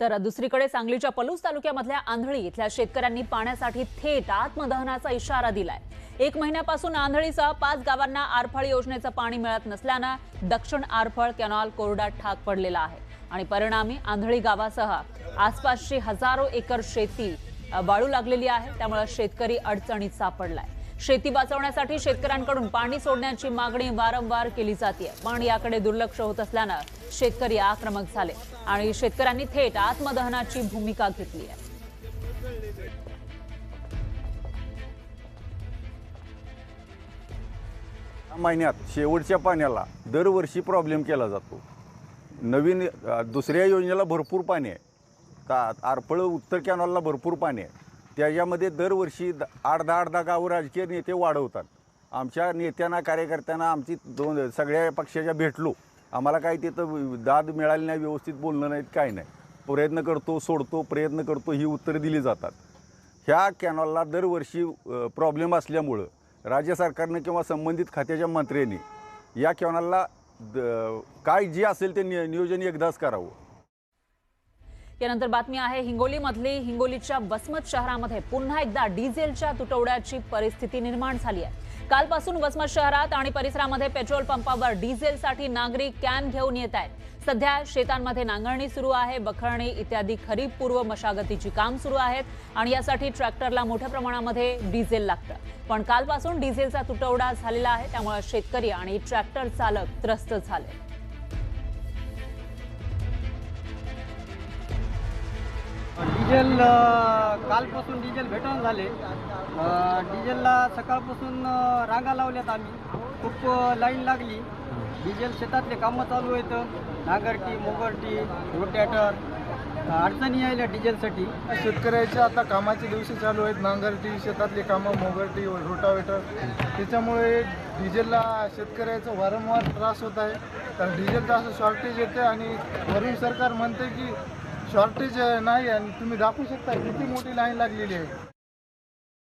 तर दुसरीकडे सांगलीच्या पलूस तालुक्यामधल्या आंधळी इथल्या शेतकऱ्यांनी पाण्यासाठी थेट आत्मदहनाचा इशारा दिलाय। 1 महिन्यापासून आंधळीसह 5 गावांना आरफळ योजनेचं पाणी मिळत नसल्यानं दक्षिण आरफळ कॅनॉल कोरडा ठाक पडलेला आहे आणि परिणामी आंधळी गावासह आसपासची हजारो एकर शेती वाळू लागलेली आहे। त्यामुळे शेतकरी अडचणीत सापडलाय। शेती वाचवण्यासाठी शेतकऱ्यांकडून पाणी सोडण्याची मागणी वारंवार केली जाते, पण याकडे दुर्लक्ष होत असल्यानं शेतकरी आक्रमक झाले आणि शेतकऱ्यांनी थेट आत्मदहनाची भूमिका घेतली आहे। महिन्यात शेवटच्या पाण्याला दरवर्षी प्रॉब्लेम केला जातो। नवीन दुसऱ्या योजनेला भरपूर पाणी आहे, आरफळ उत्तर कॅनॉलला भरपूर पाणी आहे। त्याच्यामध्ये दरवर्षी 8-10 गावं राजकीय नेते वाढवतात। आमच्या नेत्यांना कार्यकर्त्यांना आमची सगळ्या पक्षाच्या भेटलो, आम्हाला काही तिथं दाद मिळाली नाही, व्यवस्थित बोलणं नाहीत, काय नाही। प्रयत्न करतो, सोडतो, प्रयत्न करतो, ही उत्तरं दिली जातात। ह्या कॅनॉलला दरवर्षी प्रॉब्लेम असल्यामुळं राज्य सरकारने किंवा संबंधित खात्याच्या मंत्र्यांनी या कॅनॉलला काय जे असेल ते नियोजन एकदाच करावं। यानंतर बातमी आहे हिंगोलीमधली। हिंगोलीच्या वसमत शहरामध्ये पुन्हा एकदा डिझेलच्या तुटवड्याची परिस्थिती निर्माण झाली आहे। कालपासून वसमत शहरात आणि परिसरामध्ये पेट्रोल पंपावर डिझेलसाठी नागरिक कॅन घेऊन येत आहेत। सध्या शेतांमध्ये नांगरणी सुरू आहे, बखरणी इत्यादी खरीप पूर्व मशागतीची काम सुरू आहेत आणि यासाठी ट्रॅक्टरला मोठ्या प्रमाणामध्ये डिझेल लागतं। पण कालपासून डिझेलचा तुटवडा झालेला आहे, त्यामुळे शेतकरी आणि ट्रॅक्टर चालक त्रस्त झाले। डिझेल कालपासून डिझेल भेटून झाले। डिझेलला सकाळपासून रांगा लावल्यात, आम्ही खूप लाईन लागली। डिझेल शेतातले कामं चालू आहेत, नांगरटी, मोगरटी, रोटॅटर, अडचणी यायला डिझेलसाठी। शेतकऱ्याचे आता कामाचे दिवस चालू आहेत, नांगरटी, शेतातले कामं, मोगरटी, रोटावेटर। त्याच्यामुळे डिझेलला शेतकऱ्याचा वारंवार त्रास होत आहे, कारण डिझेलचं असं शॉर्टेज येते आणि वरून सरकार म्हणते की शॉर्टेज नाही, आणि तुम्ही दाखवू शकता किती मोठी लाईन लागलेली आहे।